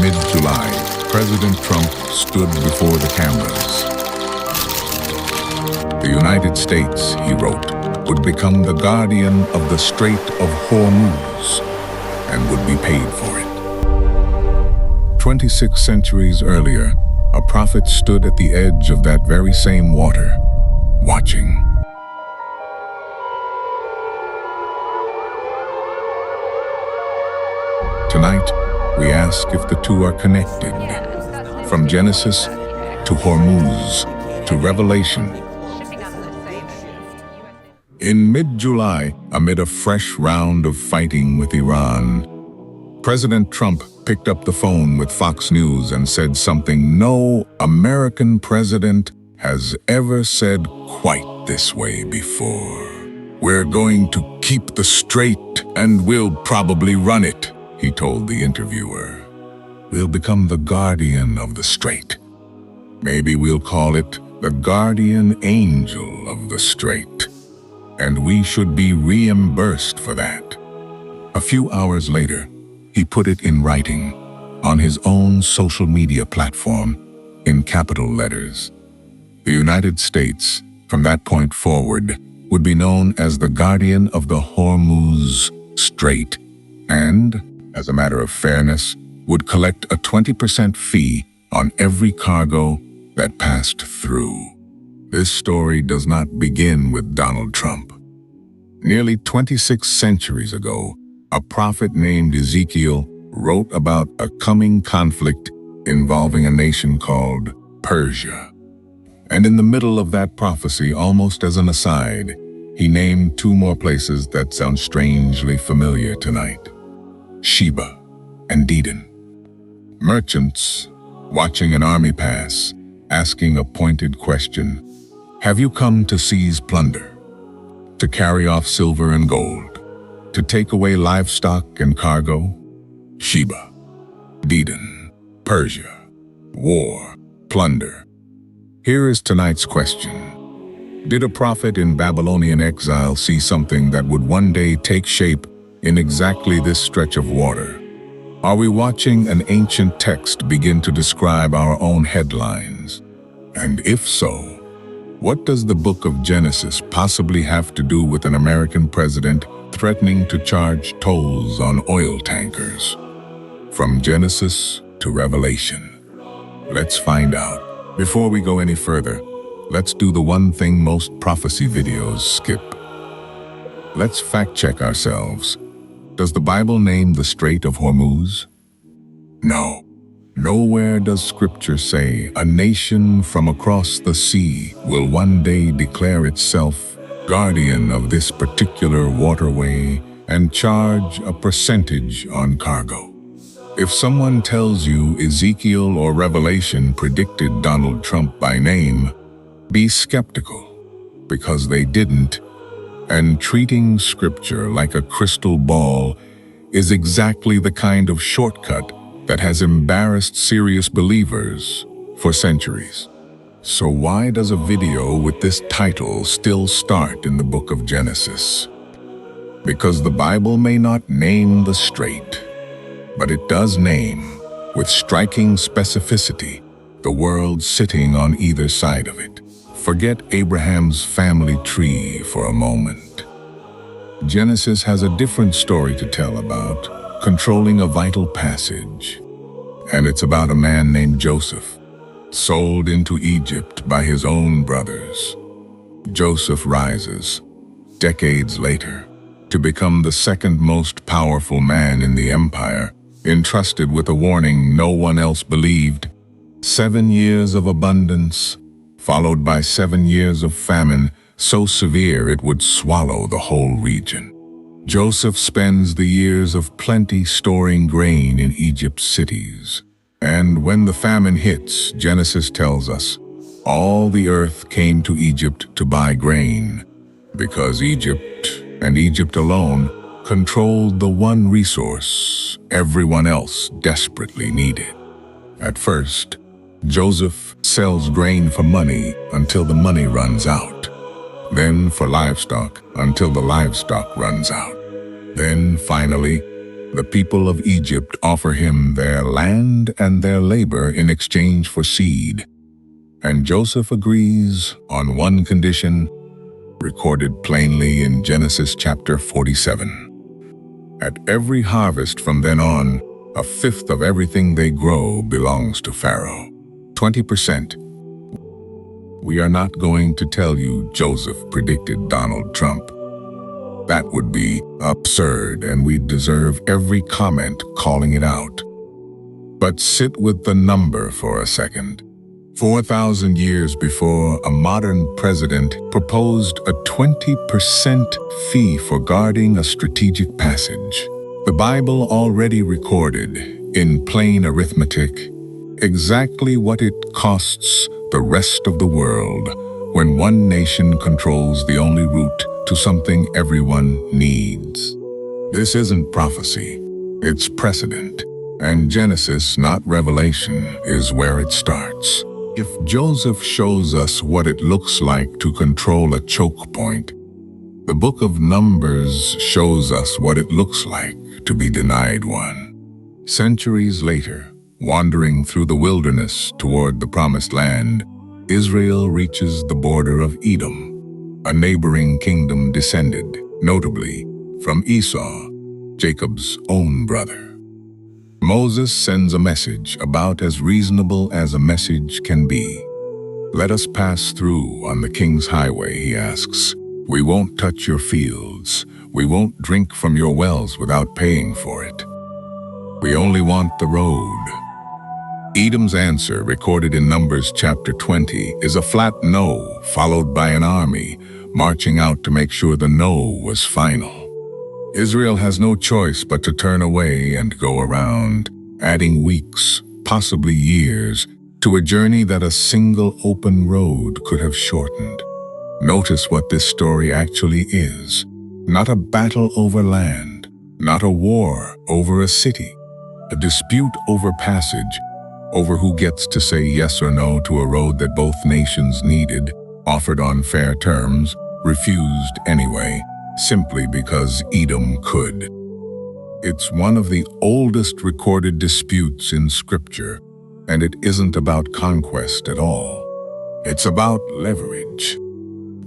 mid-July, President Trump stood before the cameras. The United States, he wrote, would become the guardian of the Strait of Hormuz and would be paid for it. 26 centuries earlier, a prophet stood at the edge of that very same water, watching. Tonight, we ask if the two are connected. From Genesis to Hormuz to Revelation. In mid-July, amid a fresh round of fighting with Iran, President Trump picked up the phone with Fox News and said something no American president has ever said quite this way before. "We're going to keep the strait and we'll probably run it," he told the interviewer. "We'll become the guardian of the strait. Maybe we'll call it the guardian angel of the strait. And we should be reimbursed for that." A few hours later, he put it in writing on his own social media platform in capital letters. The United States, from that point forward, would be known as the guardian of the Hormuz Strait and, as a matter of fairness, would collect a 20% fee on every cargo that passed through. This story does not begin with Donald Trump. Nearly 26 centuries ago, a prophet named Ezekiel wrote about a coming conflict involving a nation called Persia. And in the middle of that prophecy, almost as an aside, he named two more places that sound strangely familiar tonight: Sheba and Dedan. Merchants, watching an army pass, asking a pointed question: "Have you come to seize plunder? To carry off silver and gold? To take away livestock and cargo?" Sheba, Dedan, Persia, war, plunder. Here is tonight's question. Did a prophet in Babylonian exile see something that would one day take shape in exactly this stretch of water? Are we watching an ancient text begin to describe our own headlines? And if so, what does the book of Genesis possibly have to do with an American president threatening to charge tolls on oil tankers? From Genesis to Revelation. Let's find out. Before we go any further, let's do the one thing most prophecy videos skip. Let's fact-check ourselves. Does the Bible name the Strait of Hormuz? No. Nowhere does Scripture say a nation from across the sea will one day declare itself guardian of this particular waterway and charge a percentage on cargo. If someone tells you Ezekiel or Revelation predicted Donald Trump by name, be skeptical, because they didn't, and treating Scripture like a crystal ball is exactly the kind of shortcut that has embarrassed serious believers for centuries. So why does a video with this title still start in the book of Genesis? Because the Bible may not name the strait, but it does name, with striking specificity, the world sitting on either side of it. Forget Abraham's family tree for a moment. Genesis has a different story to tell about controlling a vital passage. And it's about a man named Joseph, sold into Egypt by his own brothers. Joseph rises, decades later, to become the second most powerful man in the empire, entrusted with a warning no one else believed: 7 years of abundance, followed by 7 years of famine, so severe it would swallow the whole region. Joseph spends the years of plenty storing grain in Egypt's cities. And when the famine hits, Genesis tells us, all the earth came to Egypt to buy grain, because Egypt, and Egypt alone, controlled the one resource everyone else desperately needed. At first, Joseph sells grain for money until the money runs out. Then for livestock until the livestock runs out. Then finally, The people of Egypt offer him their land and their labor in exchange for seed. And Joseph agrees on one condition, recorded plainly in Genesis chapter 47. At every harvest from then on, a fifth of everything they grow belongs to Pharaoh. 20%. We are not going to tell you Joseph predicted Donald Trump. That would be absurd, and we'd deserve every comment calling it out. But sit with the number for a second. 4,000 years before, a modern president proposed a 20% fee for guarding a strategic passage. The Bible already recorded, in plain arithmetic, exactly what it costs the rest of the world when one nation controls the only route to something everyone needs. This isn't prophecy, it's precedent. And Genesis, not Revelation, is where it starts. If Joseph shows us what it looks like to control a choke point, the book of Numbers shows us what it looks like to be denied one. Centuries later, wandering through the wilderness toward the promised land, Israel reaches the border of Edom, a neighboring kingdom descended, notably, from Esau, Jacob's own brother. Moses sends a message about as reasonable as a message can be. Let us pass through on the king's highway, he asks. We won't touch your fields. We won't drink from your wells without paying for it. We only want the road. Edom's answer, recorded in Numbers chapter 20, is a flat no, followed by an army marching out to make sure the no was final. Israel has no choice but to turn away and go around, adding weeks, possibly years, to a journey that a single open road could have shortened. Notice what this story actually is. Not a battle over land, not a war over a city, a dispute over passage, over who gets to say yes or no to a road that both nations needed, offered on fair terms, refused anyway, simply because Edom could. It's one of the oldest recorded disputes in Scripture, and it isn't about conquest at all. It's about leverage.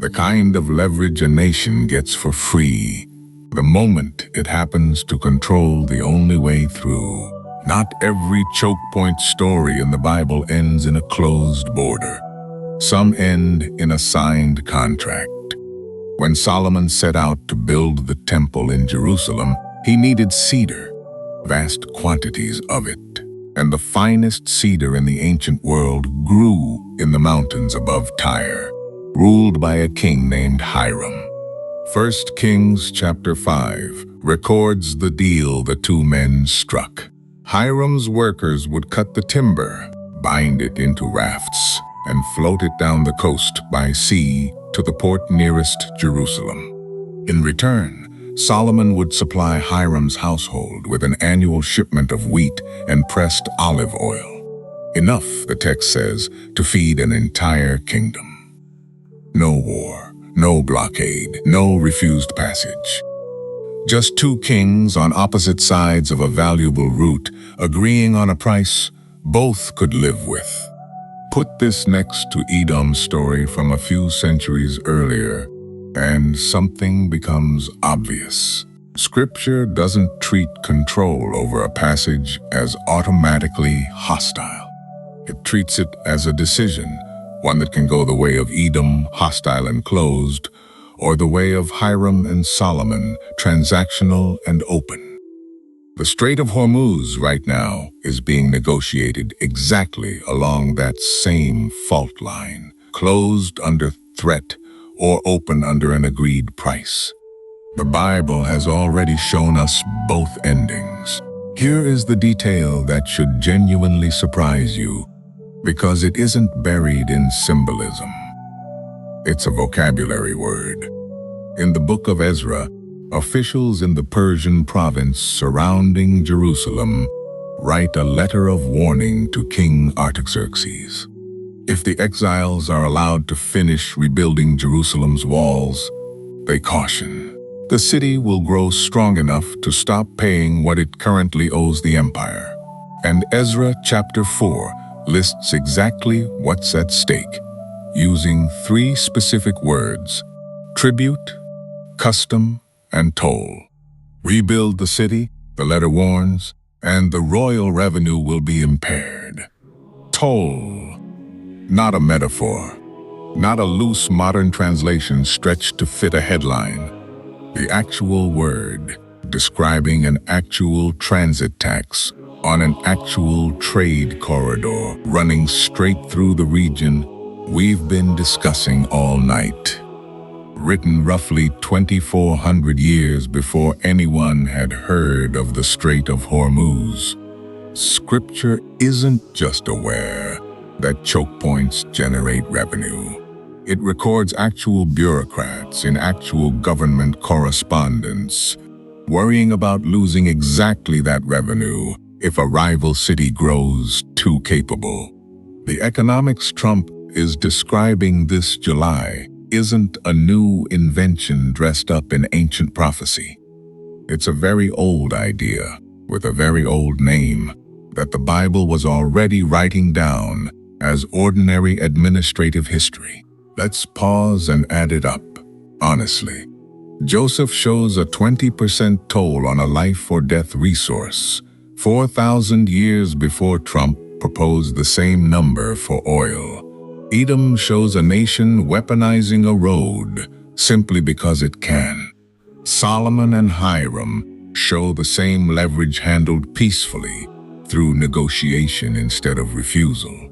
The kind of leverage a nation gets for free, the moment it happens to control the only way through. Not every choke point story in the Bible ends in a closed border. Some end in a signed contract. When Solomon set out to build the temple in Jerusalem, he needed cedar, vast quantities of it, and the finest cedar in the ancient world grew in the mountains above Tyre, ruled by a king named Hiram. 1 Kings chapter 5 records the deal the two men struck. Hiram's workers would cut the timber, bind it into rafts, and float it down the coast by sea to the port nearest Jerusalem. In return, Solomon would supply Hiram's household with an annual shipment of wheat and pressed olive oil. Enough, the text says, to feed an entire kingdom. No war, no blockade, no refused passage. Just two kings on opposite sides of a valuable route, agreeing on a price both could live with. Put this next to Edom's story from a few centuries earlier, and something becomes obvious. Scripture doesn't treat control over a passage as automatically hostile. It treats it as a decision, one that can go the way of Edom, hostile and closed, or the way of Hiram and Solomon, transactional and open. The Strait of Hormuz right now is being negotiated exactly along that same fault line, closed under threat or open under an agreed price. The Bible has already shown us both endings. Here is the detail that should genuinely surprise you, because it isn't buried in symbolism. It's a vocabulary word. In the book of Ezra, officials in the Persian province surrounding Jerusalem write a letter of warning to King Artaxerxes. If the exiles are allowed to finish rebuilding Jerusalem's walls, they caution, the city will grow strong enough to stop paying what it currently owes the empire. And Ezra chapter 4 lists exactly what's at stake, using 3 specific words: tribute, custom, and toll. Rebuild the city, the letter warns, and the royal revenue will be impaired. Toll, not a metaphor, not a loose modern translation stretched to fit a headline. The actual word, describing an actual transit tax on an actual trade corridor running straight through the region we've been discussing all night. Written roughly 2,400 years before anyone had heard of the Strait of Hormuz. Scripture isn't just aware that choke points generate revenue. It records actual bureaucrats in actual government correspondence, worrying about losing exactly that revenue if a rival city grows too capable. The economics Trump is describing this July isn't a new invention dressed up in ancient prophecy. It's a very old idea with a very old name that the Bible was already writing down as ordinary administrative history. Let's pause and add it up, honestly. Joseph shows a 20% toll on a life or death resource, 4,000 years before Trump proposed the same number for oil. Edom shows a nation weaponizing a road simply because it can. Solomon and Hiram show the same leverage handled peacefully through negotiation instead of refusal.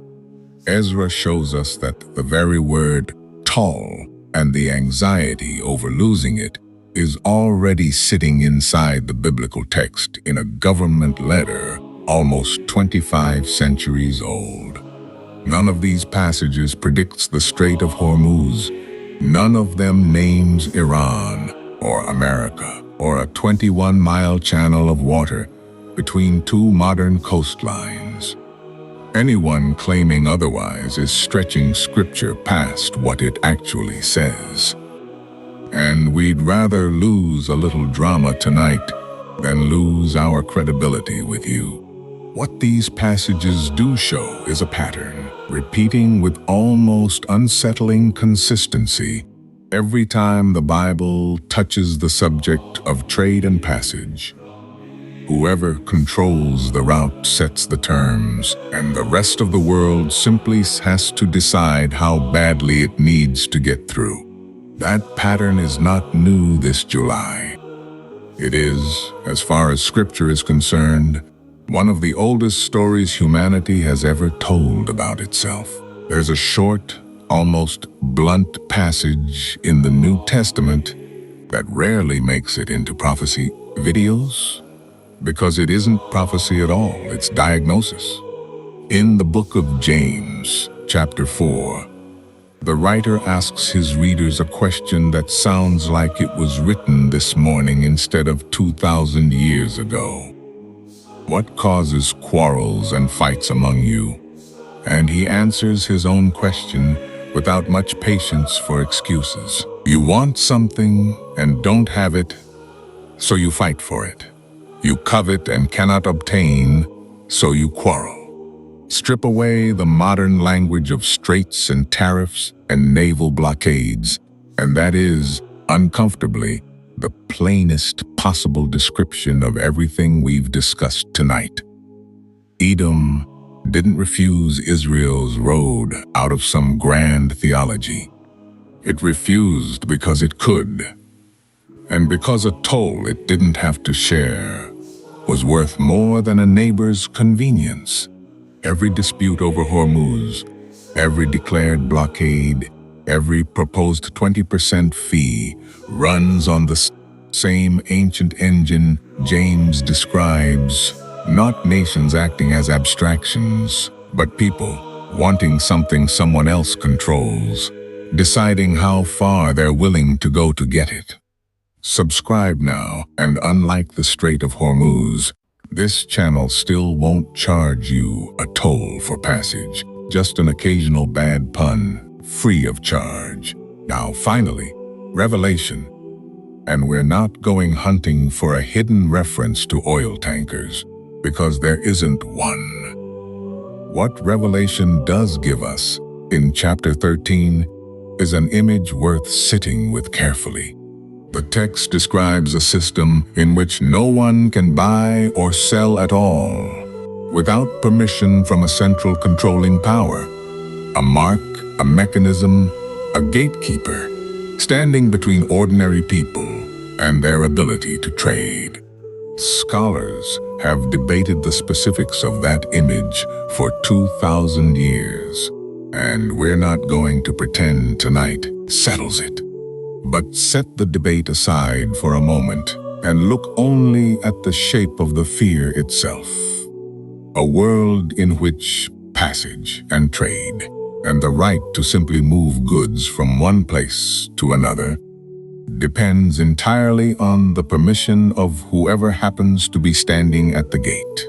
Ezra shows us that the very word toll and the anxiety over losing it is already sitting inside the biblical text in a government letter almost 25 centuries old. None of these passages predicts the Strait of Hormuz. None of them names Iran or America or a 21-mile channel of water between 2 modern coastlines. Anyone claiming otherwise is stretching Scripture past what it actually says. And we'd rather lose a little drama tonight than lose our credibility with you. What these passages do show is a pattern, repeating with almost unsettling consistency every time the Bible touches the subject of trade and passage. Whoever controls the route sets the terms, and the rest of the world simply has to decide how badly it needs to get through. That pattern is not new this July. It is, as far as Scripture is concerned, one of the oldest stories humanity has ever told about itself. There's a short, almost blunt passage in the New Testament that rarely makes it into prophecy videos, because it isn't prophecy at all, it's diagnosis. In the book of James, chapter 4, the writer asks his readers a question that sounds like it was written this morning instead of 2,000 years ago. What causes quarrels and fights among you? And he answers his own question without much patience for excuses. You want something and don't have it, so you fight for it. You covet and cannot obtain, so you quarrel. Strip away the modern language of straits and tariffs and naval blockades, and that is, uncomfortably, the plainest possible description of everything we've discussed tonight. Edom didn't refuse Israel's road out of some grand theology. It refused because it could, and because a toll it didn't have to share was worth more than a neighbor's convenience. Every dispute over Hormuz, every declared blockade, every proposed 20% fee runs on the same ancient engine James describes, not nations acting as abstractions, but people wanting something someone else controls, deciding how far they're willing to go to get it. Subscribe now, and unlike the Strait of Hormuz, this channel still won't charge you a toll for passage, just an occasional bad pun, free of charge. Now finally, Revelation. And we're not going hunting for a hidden reference to oil tankers, because there isn't one. What Revelation does give us, in chapter 13, is an image worth sitting with carefully. The text describes a system in which no one can buy or sell at all, without permission from a central controlling power, a mark, a mechanism, a gatekeeper, standing between ordinary people and their ability to trade. Scholars have debated the specifics of that image for 2,000 years, and we're not going to pretend tonight settles it. But set the debate aside for a moment and look only at the shape of the fear itself. A world in which passage and trade, and the right to simply move goods from one place to another, depends entirely on the permission of whoever happens to be standing at the gate.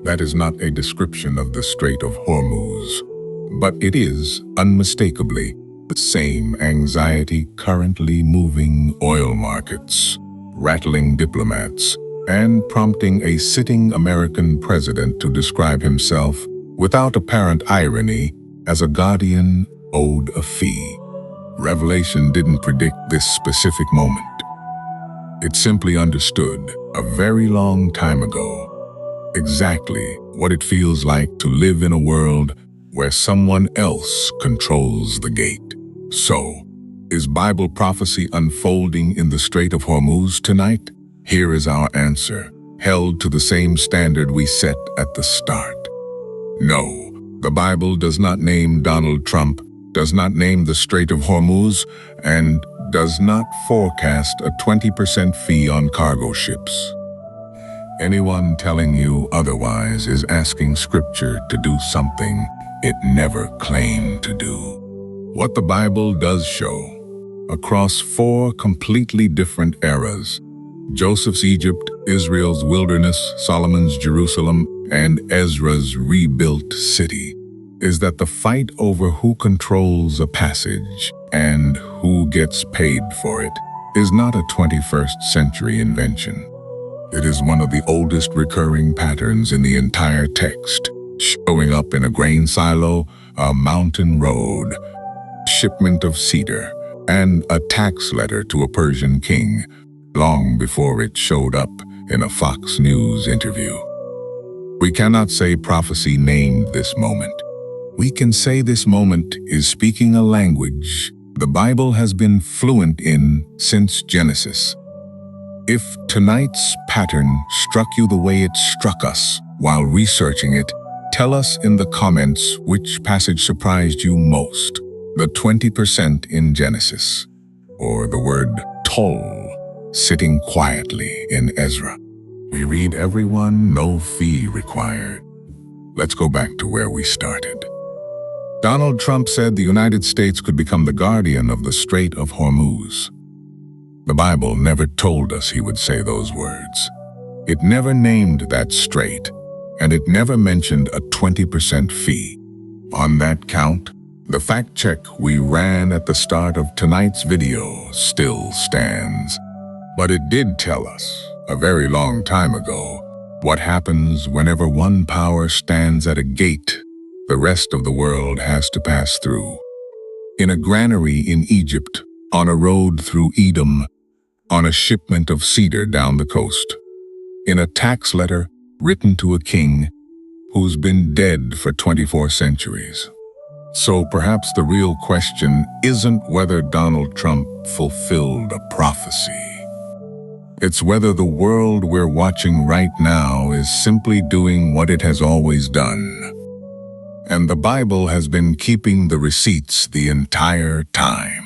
That is not a description of the Strait of Hormuz, but it is, unmistakably, the same anxiety currently moving oil markets, rattling diplomats, and prompting a sitting American president to describe himself, without apparent irony, as a guardian owed a fee. Revelation didn't predict this specific moment. It simply understood, a very long time ago, exactly what it feels like to live in a world where someone else controls the gate. So, is Bible prophecy unfolding in the Strait of Hormuz tonight? Here is our answer, held to the same standard we set at the start. No, the Bible does not name Donald Trump, does not name the Strait of Hormuz, and does not forecast a 20% fee on cargo ships. Anyone telling you otherwise is asking Scripture to do something it never claimed to do. What the Bible does show, across 4 completely different eras, Joseph's Egypt, Israel's wilderness, Solomon's Jerusalem, and Ezra's rebuilt city, is that the fight over who controls a passage and who gets paid for it is not a 21st century invention. It is one of the oldest recurring patterns in the entire text, showing up in a grain silo, a mountain road, shipment of cedar, and a tax letter to a Persian king, long before it showed up in a Fox News interview. We cannot say prophecy named this moment. We can say this moment is speaking a language the Bible has been fluent in since Genesis. If tonight's pattern struck you the way it struck us while researching it, tell us in the comments which passage surprised you most. The 20% in Genesis, or the word toll, sitting quietly in Ezra. We read everyone, no fee required. Let's go back to where we started. Donald Trump said the United States could become the guardian of the Strait of Hormuz. The Bible never told us he would say those words. It never named that strait, and it never mentioned a 20% fee. On that count, the fact check we ran at the start of tonight's video still stands. But it did tell us, a very long time ago, what happens whenever one power stands at a gate the rest of the world has to pass through. In a granary in Egypt, on a road through Edom, on a shipment of cedar down the coast, in a tax letter written to a king who's been dead for 24 centuries. So perhaps the real question isn't whether Donald Trump fulfilled a prophecy. It's whether the world we're watching right now is simply doing what it has always done. And the Bible has been keeping the receipts the entire time.